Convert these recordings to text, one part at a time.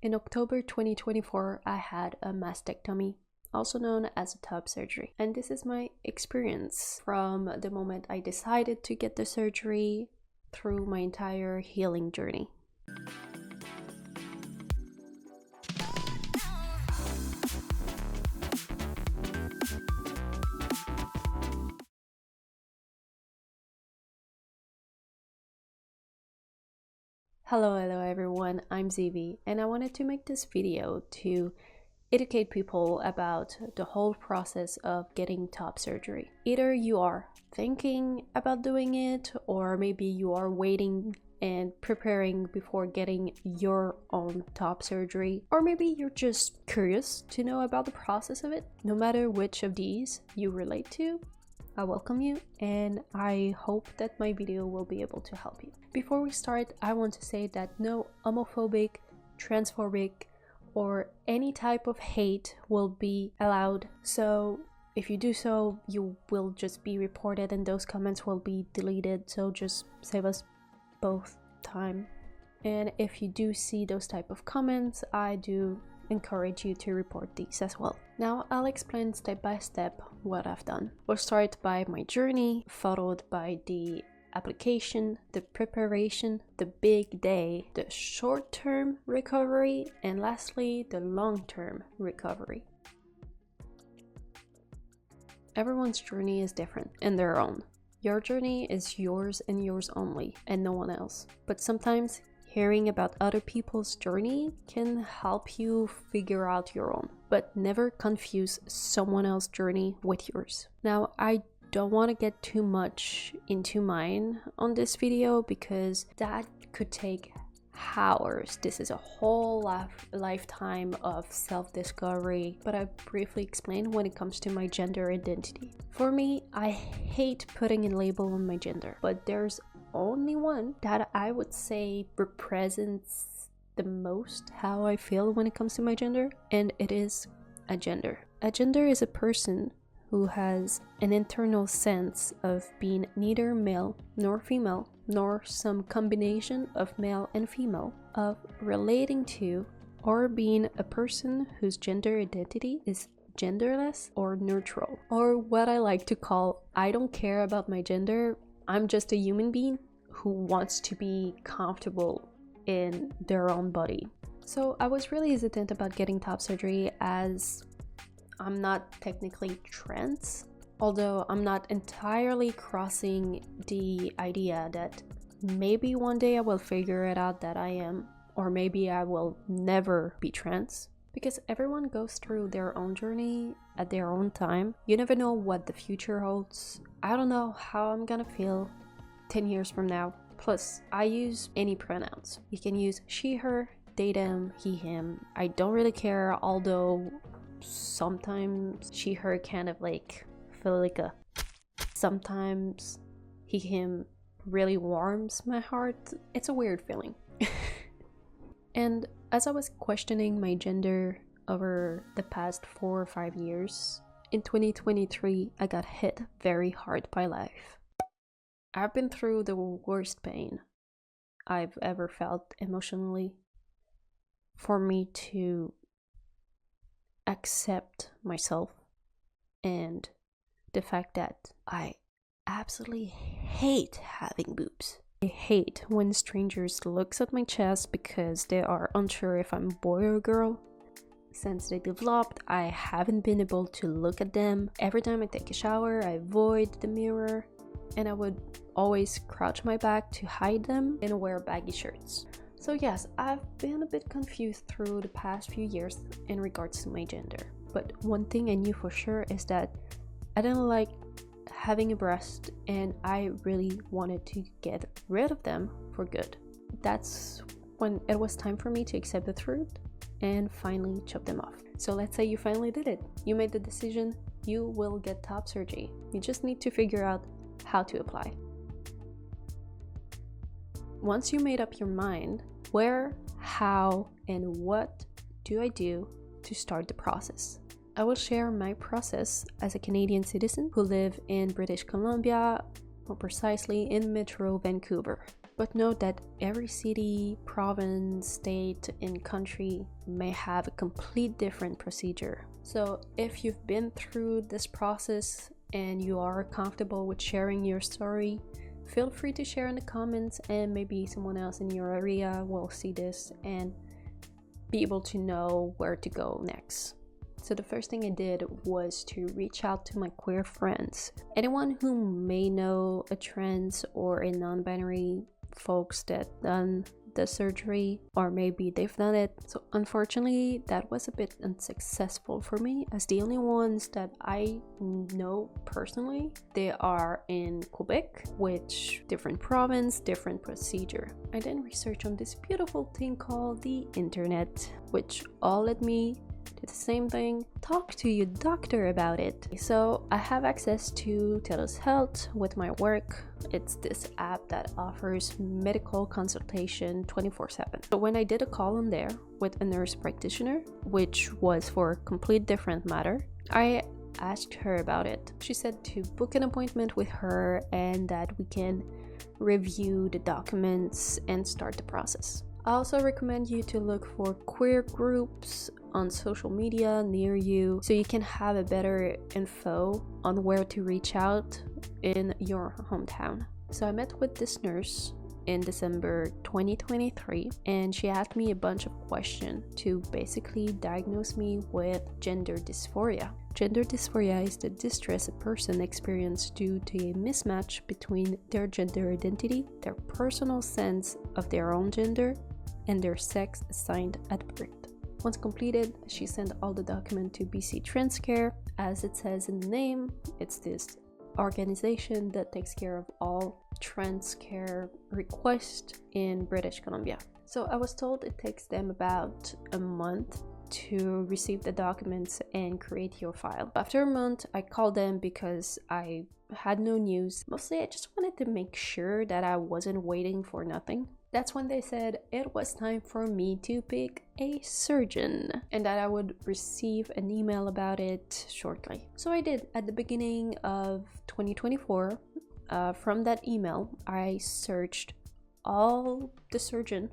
In October 2024, I had a mastectomy, also known as a top surgery. And this is my experience from the moment I decided to get the surgery through my entire healing journey. Hello everyone, I'm Zivi, and I wanted to make this video to educate people about the whole process of getting top surgery. Either you are thinking about doing it, or maybe you are waiting and preparing before getting your own top surgery, or maybe you're just curious to know about the process of it. No matter which of these you relate to, I welcome you, and I hope that my video will be able to help you. Before we start, I want to say that no homophobic, transphobic, or any type of hate will be allowed. So if you do so, you will just be reported and those comments will be deleted. So just save us both time. And if you do see those type of comments, I do encourage you to report these as well. Now I'll explain step by step what I've done. We'll start by my journey, followed by the application, the preparation, the big day, the short-term recovery, and lastly the long-term recovery. Everyone's journey is different and their own. Your journey is yours and yours only, and no one else. But sometimes hearing about other people's journey can help you figure out your own, but never confuse someone else's journey with yours. Now, I don't want to get too much into mine on this video because that could take hours. This is a whole lifetime of self-discovery, but I briefly explain when it comes to my gender identity. For me, I hate putting a label on my gender, but there's only one that I would say represents the most how I feel when it comes to my gender, and it is a gender. A gender is a person who has an internal sense of being neither male nor female, nor some combination of male and female, of relating to or being a person whose gender identity is genderless or neutral, or what I like to call I don't care about my gender. I'm just a human being who wants to be comfortable in their own body. So I was really hesitant about getting top surgery as I'm not technically trans, although I'm not entirely crossing the idea that maybe one day I will figure it out that I am, or maybe I will never be trans. Because everyone goes through their own journey at their own time. You never know what the future holds. I don't know how I'm gonna feel 10 years from now. Plus, I use any pronouns. You can use she, her, they, them, he, him. I don't really care, although sometimes she, her kind of like feel like a... Sometimes he, him really warms my heart. It's a weird feeling. And as I was questioning my gender over the past 4 or 5 years, in 2023, I got hit very hard by life. I've been through the worst pain I've ever felt emotionally. For me to accept myself and the fact that I absolutely hate having boobs. I hate when strangers looks at my chest because they are unsure if I'm a boy or a girl. Since they developed, I haven't been able to look at them. Every time I take a shower, I avoid the mirror, and I would always crouch my back to hide them and wear baggy shirts. So yes, I've been a bit confused through the past few years in regards to my gender. But one thing I knew for sure is that I didn't like having a breast, and I really wanted to get rid of them for good. That's when it was time for me to accept the truth and finally chop them off. So let's say you finally did it. You made the decision, you will get top surgery. You just need to figure out how to apply. Once you made up your mind, where, how, and what do I do to start the process? I will share my process as a Canadian citizen who live in British Columbia, more precisely in Metro Vancouver. But note that every city, province, state, and country may have a complete different procedure. So if you've been through this process and you are comfortable with sharing your story, feel free to share in the comments, and maybe someone else in your area will see this and be able to know where to go next. So the first thing I did was to reach out to my queer friends. Anyone who may know a trans or a non-binary folks that done the surgery, or maybe they've done it. So unfortunately that was a bit unsuccessful for me, as the only ones that I know personally, they are in Quebec, which different province, different procedure. I then researched on this beautiful thing called the internet, which all led me to the same thing: talk to your doctor about it. So I have access to TELUS Health with my work. It's this app that offers medical consultation 24/7. So when I did a call on there with a nurse practitioner, which was for a complete different matter, I asked her about it. She said to book an appointment with her and that we can review the documents and start the process. I also recommend you to look for queer groups on social media near you so you can have a better info on where to reach out in your hometown. So I met with this nurse in December 2023, and she asked me a bunch of questions to basically diagnose me with gender dysphoria. Gender dysphoria is the distress a person experiences due to a mismatch between their gender identity, their personal sense of their own gender, and their sex assigned at birth. Once completed, she sent all the documents to BC Transcare. As it says in the name, it's this organization that takes care of all transcare requests in British Columbia. So I was told it takes them about a month to receive the documents and create your file. After a month, I called them because I had no news. Mostly I just wanted to make sure that I wasn't waiting for nothing. That's when they said it was time for me to pick a surgeon and that I would receive an email about it shortly. So I did. At the beginning of 2024, from that email, I searched all the surgeon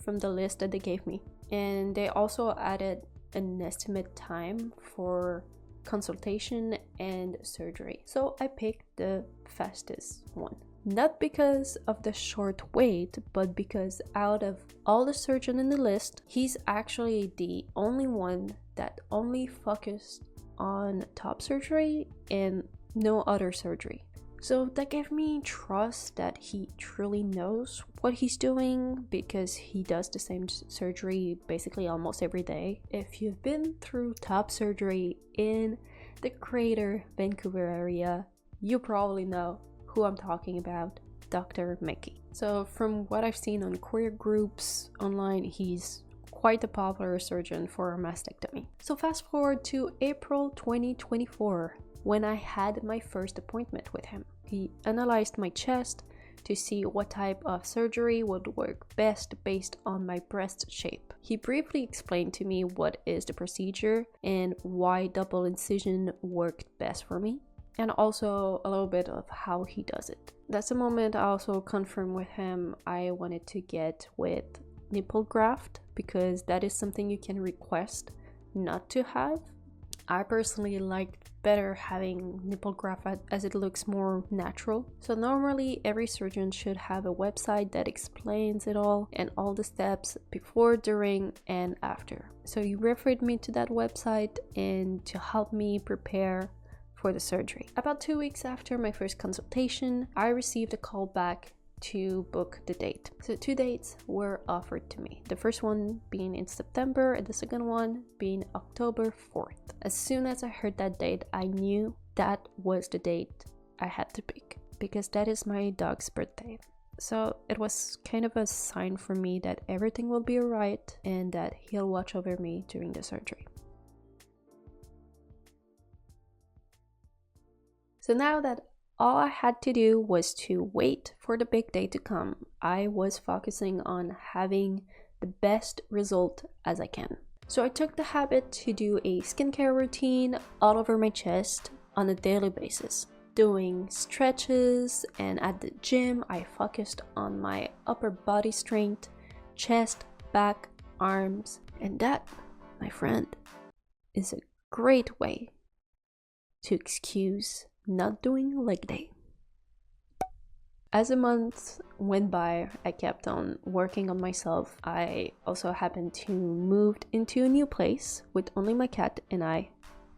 from the list that they gave me. And they also added an estimate time for consultation and surgery. So I picked the fastest one. Not because of the short wait, but because out of all the surgeons in the list, he's actually the only one that only focused on top surgery and no other surgery. So that gave me trust that he truly knows what he's doing, because he does the same surgery basically almost every day. If you've been through top surgery in the greater Vancouver area, you probably know who I'm talking about, Dr. Mickey. So from what I've seen on queer groups online, he's quite a popular surgeon for mastectomy. So fast forward to April 2024, when I had my first appointment with him. He analyzed my chest to see what type of surgery would work best based on my breast shape. He briefly explained to me what is the procedure and why double incision worked best for me, and also a little bit of how he does it. That's the moment I also confirmed with him I wanted to get with nipple graft, because that is something you can request not to have. I personally like better having nipple graft as it looks more natural. So normally every surgeon should have a website that explains it all and all the steps before, during, and after. So he referred me to that website and to help me prepare for the surgery. About 2 weeks after my first consultation, I received a call back to book the date. So 2 dates were offered to me. The first one being in September and the second one being October 4th. As soon as I heard that date, I knew that was the date I had to pick, because that is my dog's birthday. So it was kind of a sign for me that everything will be alright and that he'll watch over me during the surgery. So now that all I had to do was to wait for the big day to come, I was focusing on having the best result as I can. So I took the habit to do a skincare routine all over my chest on a daily basis. doing stretches, and at the gym I focused on my upper body strength, chest, back, arms, and that, my friend, is a great way to excuse not doing leg day. As the months went by, I kept on working on myself. I also happened to move into a new place with only my cat and I,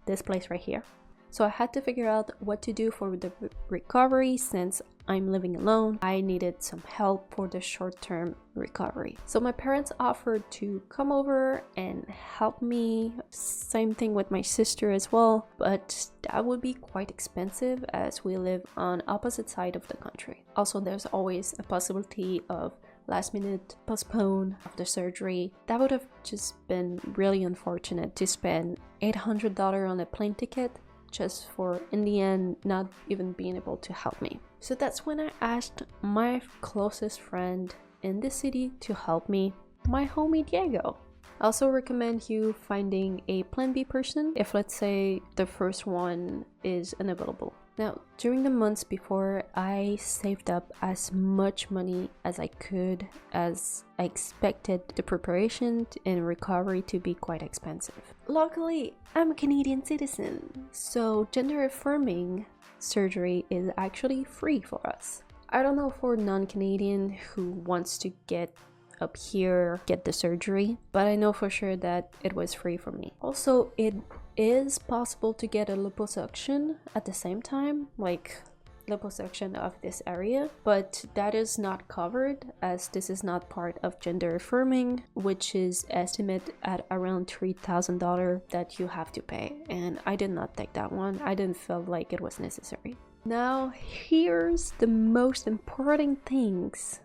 this place right here. So I had to figure out what to do for the recovery. Since I'm living alone, I needed some help for the short-term recovery. So my parents offered to come over and help me. Same thing with my sister as well, but that would be quite expensive as we live on opposite side of the country. Also, there's always a possibility of last minute postpone of the surgery. That would have just been really unfortunate to spend $800 on a plane ticket just for, in the end, not even being able to help me. So that's when I asked my closest friend in the city to help me, my homie Diego. I also recommend you finding a plan B person if, let's say, the first one is unavailable. Now, during the months before, I saved up as much money as I could, as I expected the preparation and recovery to be quite expensive. Luckily, I'm a Canadian citizen, so gender affirming surgery is actually free for us. I don't know for non-Canadian who wants to get up here, get the surgery, but I know for sure that it was free for me. Also, it is possible to get a liposuction at the same time, like liposuction of this area, but that is not covered as this is not part of gender affirming, which is estimated at around $3,000 that you have to pay, and I did not take that one. I didn't feel like it was necessary. Now here's the most important things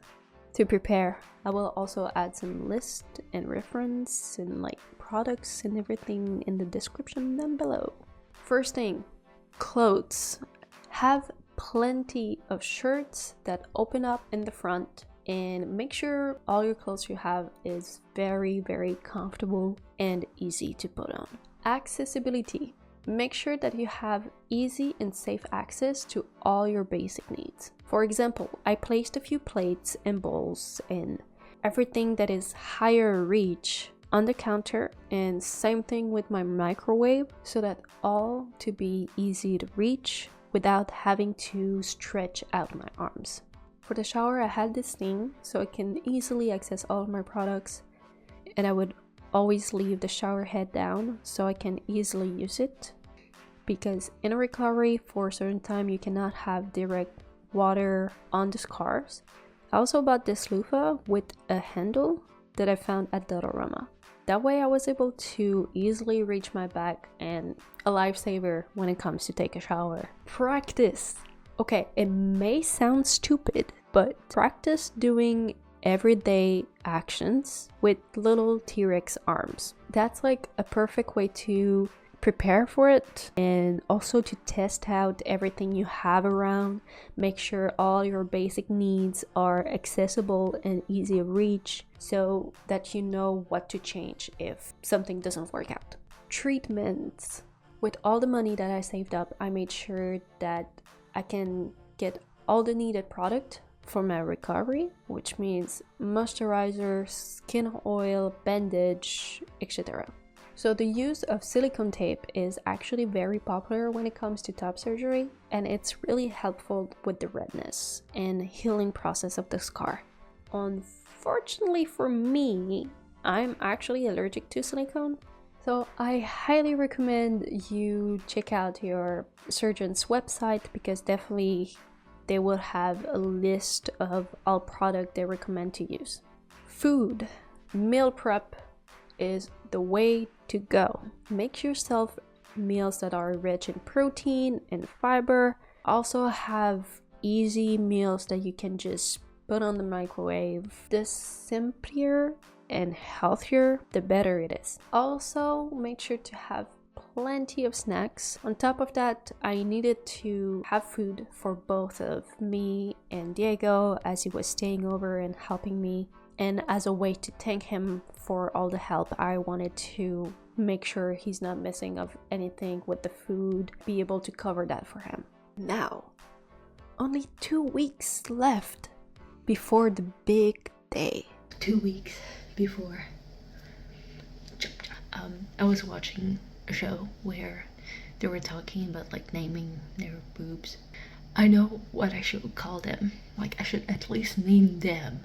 to prepare. I will also add some list and reference and like products and everything in the description down below. First thing, clothes. Have plenty of shirts that open up in the front, and make sure all your clothes you have is very comfortable and easy to put on. Accessibility. Make sure that you have easy and safe access to all your basic needs. For example, I placed a few plates and bowls and everything that is higher reach on the counter, and same thing with my microwave, so that all to be easy to reach without having to stretch out my arms. For the shower, I had this thing so I can easily access all of my products, and I would always leave the shower head down so I can easily use it, because in a recovery for a certain time you cannot have direct water on the scars. I also bought this loofah with a handle that I found at Dollarama. That way I was able to easily reach my back, and a lifesaver when it comes to take a shower. Practice. Okay, it may sound stupid, but practice doing everyday actions with little T-Rex arms. That's like a perfect way to prepare for it, and also to test out everything you have around. Make sure all your basic needs are accessible and easy of reach, so that you know what to change if something doesn't work out. Treatments. With all the money that I saved up, I made sure that I can get all the needed product for my recovery, which means moisturizer, skin oil, bandage, etc. So the use of silicone tape is actually very popular when it comes to top surgery, and it's really helpful with the redness and healing process of the scar. Unfortunately for me, I'm actually allergic to silicone, so I highly recommend you check out your surgeon's website, because definitely they will have a list of all product they recommend to use. Food. Meal prep is the way to go. Make yourself meals that are rich in protein and fiber. Also have easy meals that you can just put on the microwave. The simpler and healthier, the better it is. Also, make sure to have plenty of snacks. On top of that, I needed to have food for both of me and Diego as he was staying over and helping me. And as a way to thank him for all the help, I wanted to make sure he's not missing of anything with the food, be able to cover that for him. Now, only 2 weeks left before the big day. 2 weeks before. I was watching a show where they were talking about like naming their boobs. I know what I should call them. Like I should at least name them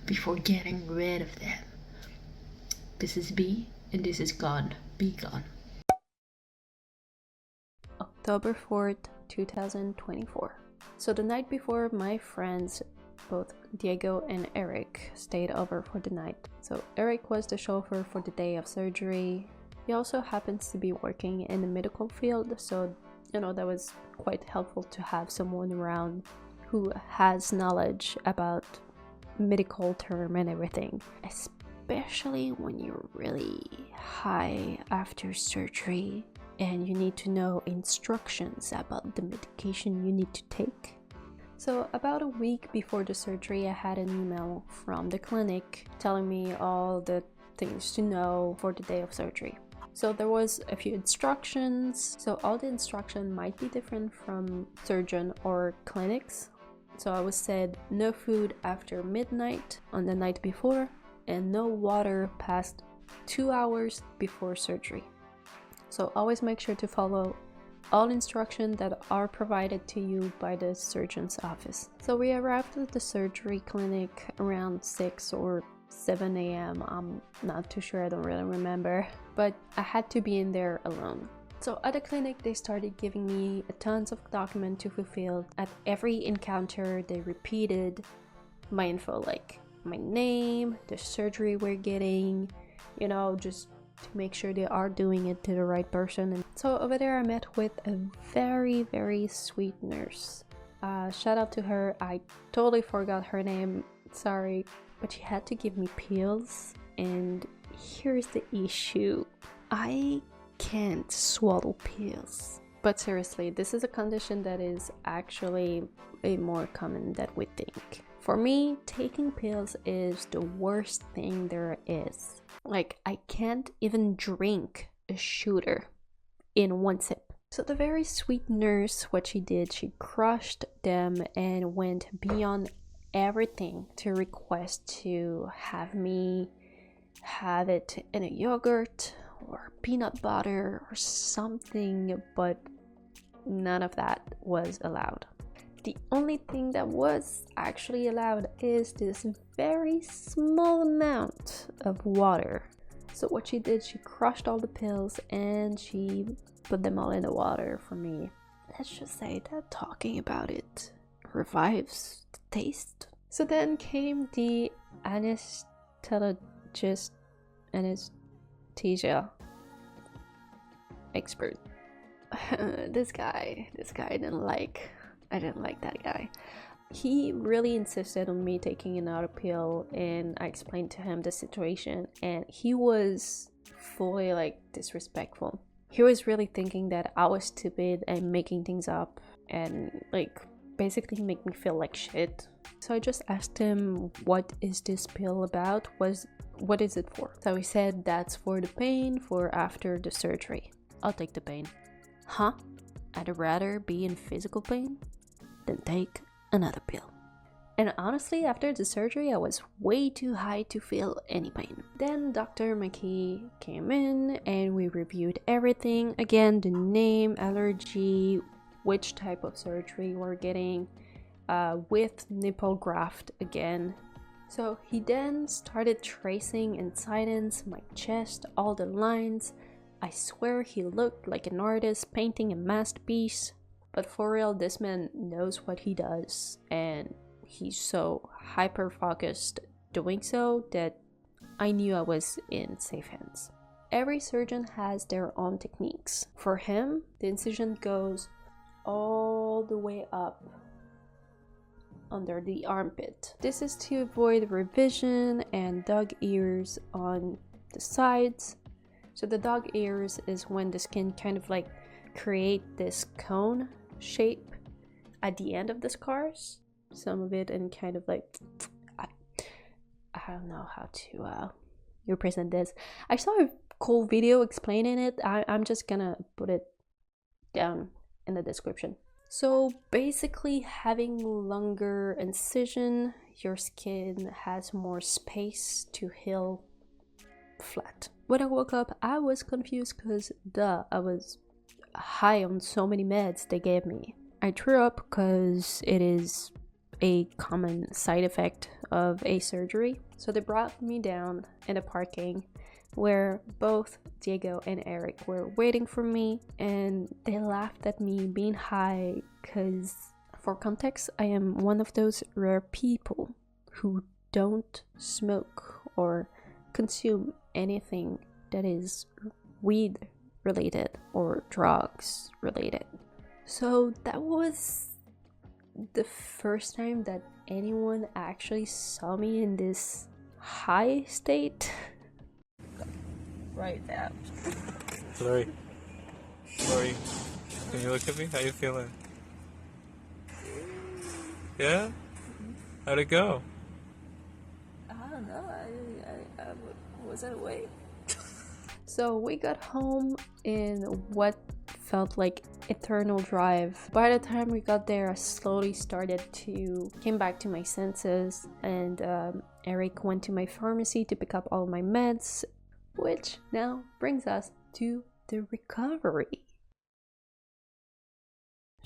before getting rid of them. This is B and this is gone. Be gone. October 4th, 2024. So the night before, my friends, both Diego and Eric, stayed over for the night. So Eric was the chauffeur for the day of surgery. He also happens to be working in the medical field, so that was quite helpful to have someone around who has knowledge about medical term and everything, especially when you're really high after surgery and you need to know instructions about the medication you need to take. So about a week before the surgery, I had an email from the clinic telling me all the things to know for the day of surgery. So there was a few instructions. So all the instruction might be different from surgeon or clinics. So I was said no food after midnight on the night before and no water past 2 hours before surgery. So always make sure to follow all instructions that are provided to you by the surgeon's office. So we arrived at the surgery clinic around 6 or 7 a.m. I'm not too sure, I don't really remember, but I had to be in there alone. So at the clinic, they started giving me tons of documents to fulfill. At every encounter, they repeated my info, like my name, the surgery we're getting, just to make sure they are doing it to the right person. And so over there I met with a very, very sweet nurse. Shout out to her. I totally forgot her name, sorry, but she had to give me pills, and here's the issue. I can't swallow pills. But seriously, this is a condition that is actually way more common than we think. For me, taking pills is the worst thing there is. Like, I can't even drink a shooter in one sip. So the very sweet nurse, what she did, she crushed them and went beyond everything to request to have me have it in a yogurt or peanut butter or something, but none of that was allowed. The only thing that was actually allowed is this very small amount of water. So what she did, she crushed all the pills and she put them all in the water for me. Let's just say that talking about it revives the taste. So then came the anesthesia expert. This guy I didn't like that guy. He really insisted on me taking another pill, and I explained to him the situation, and he was fully disrespectful. He was really thinking that I was stupid and making things up and basically make me feel like shit. So I just asked him, what is this pill about? What is it for? So he said that's for the pain for after the surgery. I'll take the pain. Huh? I'd rather be in physical pain than take another pill. And honestly, after the surgery, I was way too high to feel any pain. Then Dr. McKee came in and we reviewed everything. Again, the name, allergy, which type of surgery we're getting, with nipple graft again. So he then started tracing in silence my chest, all the lines. I swear he looked like an artist painting a masterpiece. But for real, this man knows what he does, and he's so hyper focused doing so that I knew I was in safe hands. Every surgeon has their own techniques. For him, the incision goes all the way up under the armpit. This is to avoid revision and dog ears on the sides. So the dog ears is when the skin kind of create this cone shape at the end of the scars. Some of it and kind of I don't know how to represent this. I saw a cool video explaining it. I'm just gonna put it down in the description. So basically, having longer incision, your skin has more space to heal flat. When I woke up, I was confused because I was high on so many meds they gave me. I threw up because it is a common side effect of a surgery. So they brought me down in a parking where both Diego and Eric were waiting for me, and they laughed at me being high because, for context, I am one of those rare people who don't smoke or consume anything that is weed related or drugs related. So that was the first time that anyone actually saw me in this high state. Right now. Lori, can you look at me? How you feeling? Yeah? How'd it go? I don't know. I wasn't awake. So we got home in what felt like eternal drive. By the time we got there, I slowly came back to my senses, and Eric went to my pharmacy to pick up all my meds, which now brings us to the recovery.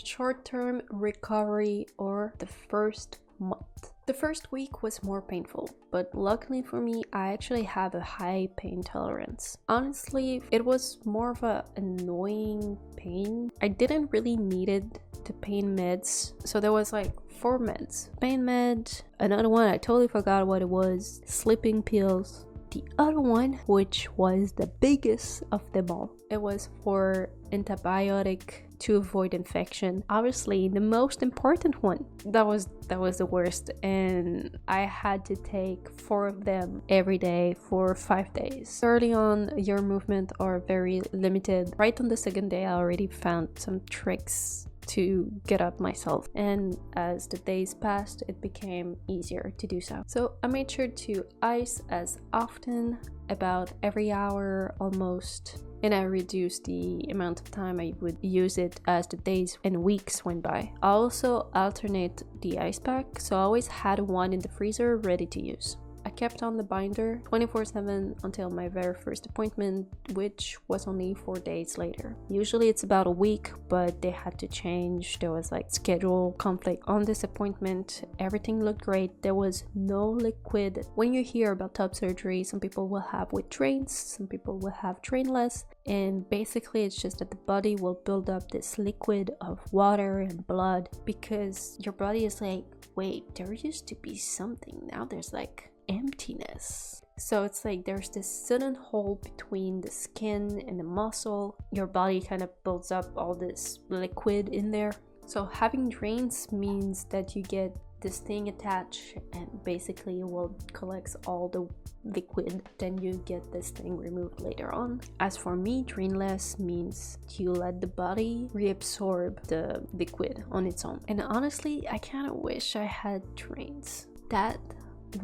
Short-term recovery, or the first month. The first week was more painful, but luckily for me, I actually have a high pain tolerance. Honestly, it was more of an annoying pain. I didn't really needed the pain meds, so there was like 4 meds. Pain med, another one I totally forgot what it was, sleeping pills. The other one, which was the biggest of them all, it was for antibiotic to avoid infection. Obviously, the most important one. That was the worst, and I had to take 4 of them every day for 5 days. Early on, your movement are very limited. Right on the second day, I already found some tricks to get up myself, and as the days passed, it became easier to do so. So I made sure to ice as often, about every hour almost, and I reduced the amount of time I would use it as the days and weeks went by. I also alternate the ice pack, so I always had one in the freezer ready to use. I kept on the binder 24/7 until my very first appointment, which was only 4 days later. Usually it's about a week, but they had to change. There was like schedule conflict on this appointment. Everything looked great. There was no liquid. When you hear about top surgery, some people will have with drains, some people will have drainless, and basically it's just that the body will build up this liquid of water and blood because your body is like, wait, there used to be something, now there's like emptiness. So it's like there's this sudden hole between the skin and the muscle. Your body kind of builds up all this liquid in there. So having drains means that you get this thing attached, and basically it will collect all the liquid, then you get this thing removed later on. As for me, drainless means you let the body reabsorb the liquid on its own. And honestly, I kind of wish I had drains. That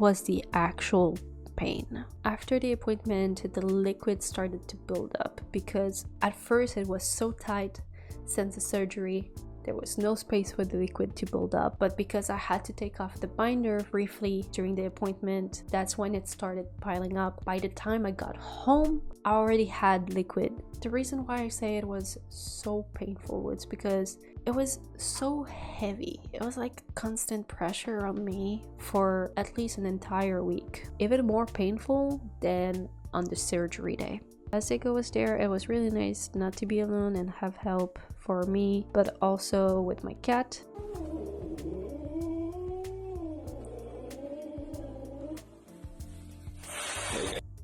was the actual pain. After the appointment, the liquid started to build up because at first it was so tight. Since the surgery, there was no space for the liquid to build up, but because I had to take off the binder briefly during the appointment, that's when it started piling up. By the time I got home, I already had liquid. The reason why I say it was so painful was because it was so heavy. It was like constant pressure on me for at least an entire week. Even more painful than on the surgery day. As Diego was there, it was really nice not to be alone and have help for me, but also with my cat.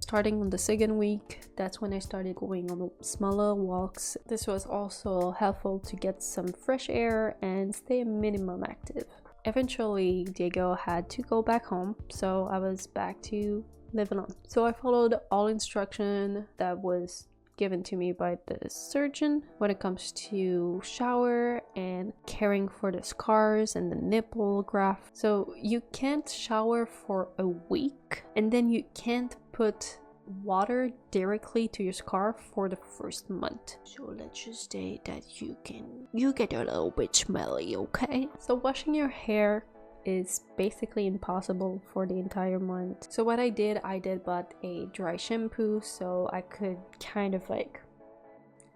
Starting on the second week, that's when I started going on smaller walks. This was also helpful to get some fresh air and stay minimum active. Eventually, Diego had to go back home, so I was back to living on. So I followed all instruction that was given to me by the surgeon when it comes to shower and caring for the scars and the nipple graft. So you can't shower for a week, and then you can't put water directly to your scar for the first month. So let's just say that you get a little bit smelly, okay? So washing your hair is basically impossible for the entire month. So what I did bought a dry shampoo so I could kind of like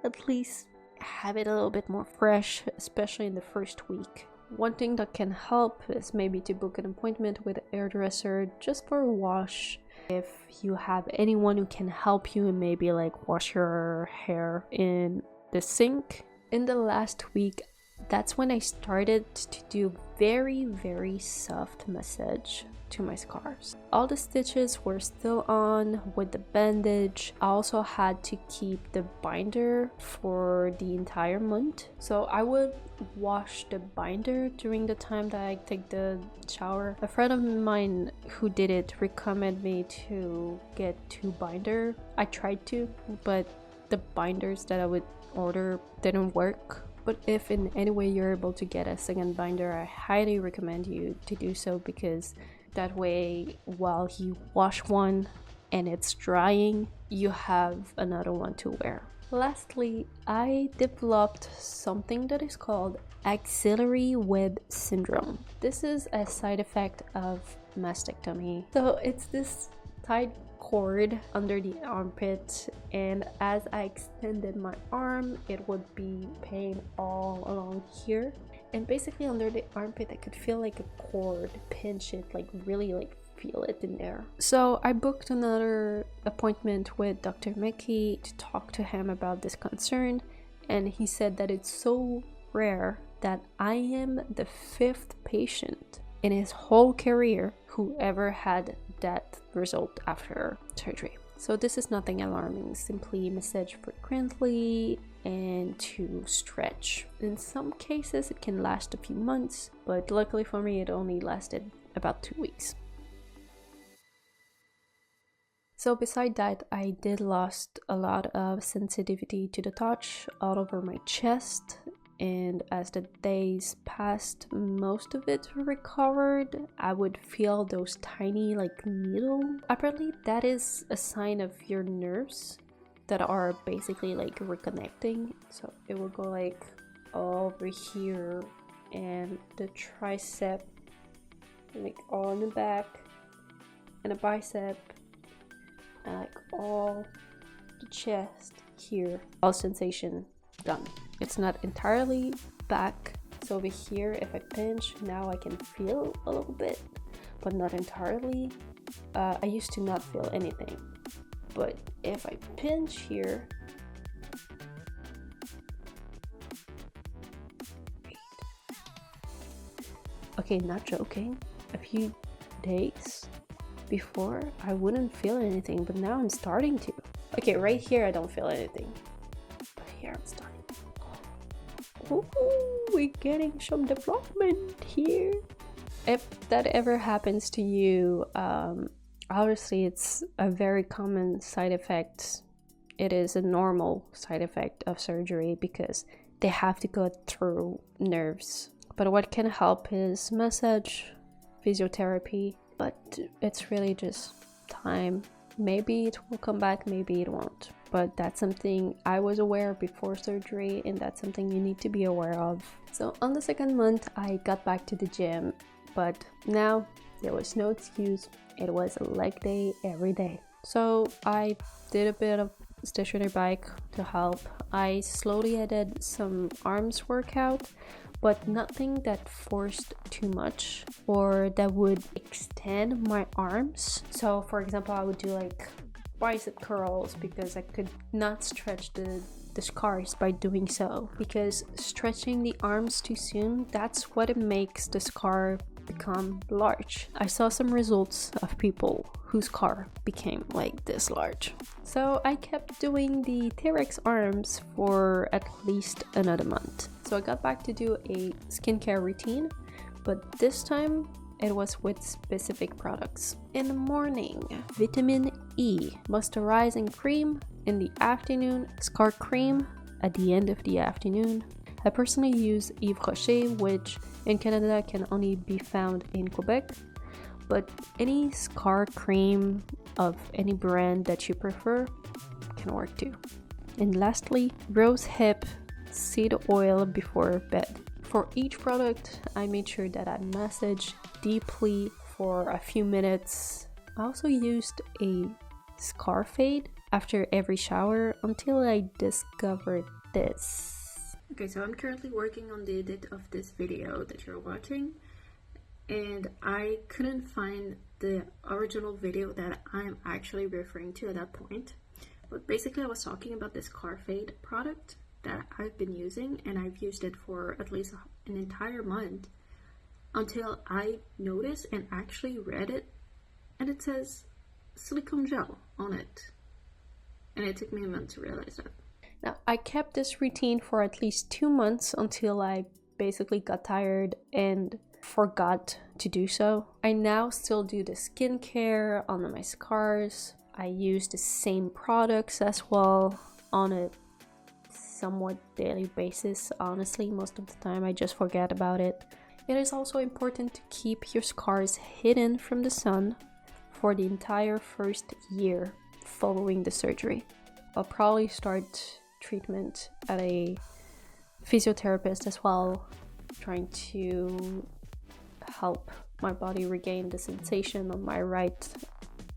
at least have it a little bit more fresh, especially in the first week. One thing that can help is maybe to book an appointment with an hairdresser just for a wash. If you have anyone who can help you and maybe like wash your hair in the sink. In the last week, that's when I started to do very soft massage to my scars. All the stitches were still on with the bandage. I also had to keep the binder for the entire month. So I would wash the binder during the time that I take the shower. A friend of mine who did it recommended me to get 2 binder. I tried to, but the binders that I would order didn't work. But if in any way you're able to get a second binder, I highly recommend you to do so, because that way while you wash one and it's drying, you have another one to wear. Lastly, I developed something that is called axillary web syndrome. This is a side effect of mastectomy. So it's this tight cord under the armpit, and as I extended my arm, it would be pain all along here. And basically under the armpit, I could feel like a cord pinch it, like really like feel it in there. So I booked another appointment with Dr. Mickey to talk to him about this concern, and he said that it's so rare that I am the 5th patient in his whole career who ever had that result after surgery. So this is nothing alarming, simply massage frequently and to stretch. In some cases it can last a few months, but luckily for me it only lasted about 2 weeks. So beside that, I did lost a lot of sensitivity to the touch all over my chest, and as the days passed, most of it recovered. I would feel those tiny like needle. Apparently that is a sign of your nerves that are basically like reconnecting. So it will go like over here, and the tricep, like all in the back, and a bicep, and like all the chest here. All sensation done. It's not entirely back, so over here if I pinch, now I can feel a little bit, but not entirely. I used to not feel anything, but if I pinch here, okay, not joking, a few days before I wouldn't feel anything, but now I'm starting to. Okay, right here I don't feel anything, but here I'm starting. Ooh, we're getting some development here. If that ever happens to you, obviously it's a very common side effect. It is a normal side effect of surgery because they have to go through nerves. But what can help is massage, physiotherapy, but it's really just time. Maybe it will come back, maybe it won't. But that's something I was aware before surgery, and that's something you need to be aware of. So on the 2nd month, I got back to the gym, but now there was no excuse. It was a leg day every day. So I did a bit of stationary bike to help. I slowly added some arms workout, but nothing that forced too much or that would extend my arms. So for example, I would do like bicep curls because I could not stretch the scars by doing so, because stretching the arms too soon, that's what it makes the scar become large. I saw some results of people whose scar became like this large. So I kept doing the T-Rex arms for at least another month. So I got back to do a skincare routine, but this time it was with specific products. In the morning, vitamin E moisturizing cream. In the afternoon, scar cream at the end of the afternoon. I personally use Yves Rocher, which in Canada can only be found in Quebec, but any scar cream of any brand that you prefer can work too. And lastly, rose hip seed oil before bed. For each product, I made sure that I massage deeply for a few minutes. I also used a scar fade after every shower until I discovered this. Okay, so I'm currently working on the edit of this video that you're watching, and I couldn't find the original video that I'm actually referring to at that point. But basically I was talking about this scar fade product that I've been using, and I've used it for at least an entire month until I noticed and actually read it, and it says silicone gel on it, and it took me a month to realize that. Now, I kept this routine for at least 2 months until I basically got tired and forgot to do so. I now still do the skincare on my scars. I use the same products as well on a somewhat daily basis. Honestly, most of the time I just forget about it. It is also important to keep your scars hidden from the sun for the entire first year following the surgery. I'll probably start treatment at a physiotherapist as well, trying to help my body regain the sensation on my right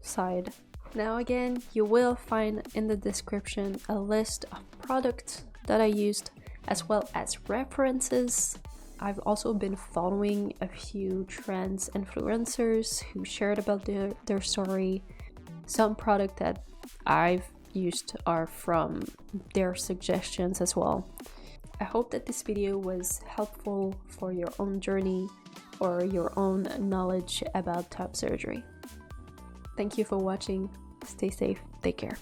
side. Now again, you will find in the description a list of products that I used as well as references. I've also been following a few trans influencers who shared about their story. Some product that I've used are from their suggestions as well. I hope that this video was helpful for your own journey or your own knowledge about top surgery. Thank you for watching. Stay safe. Take care.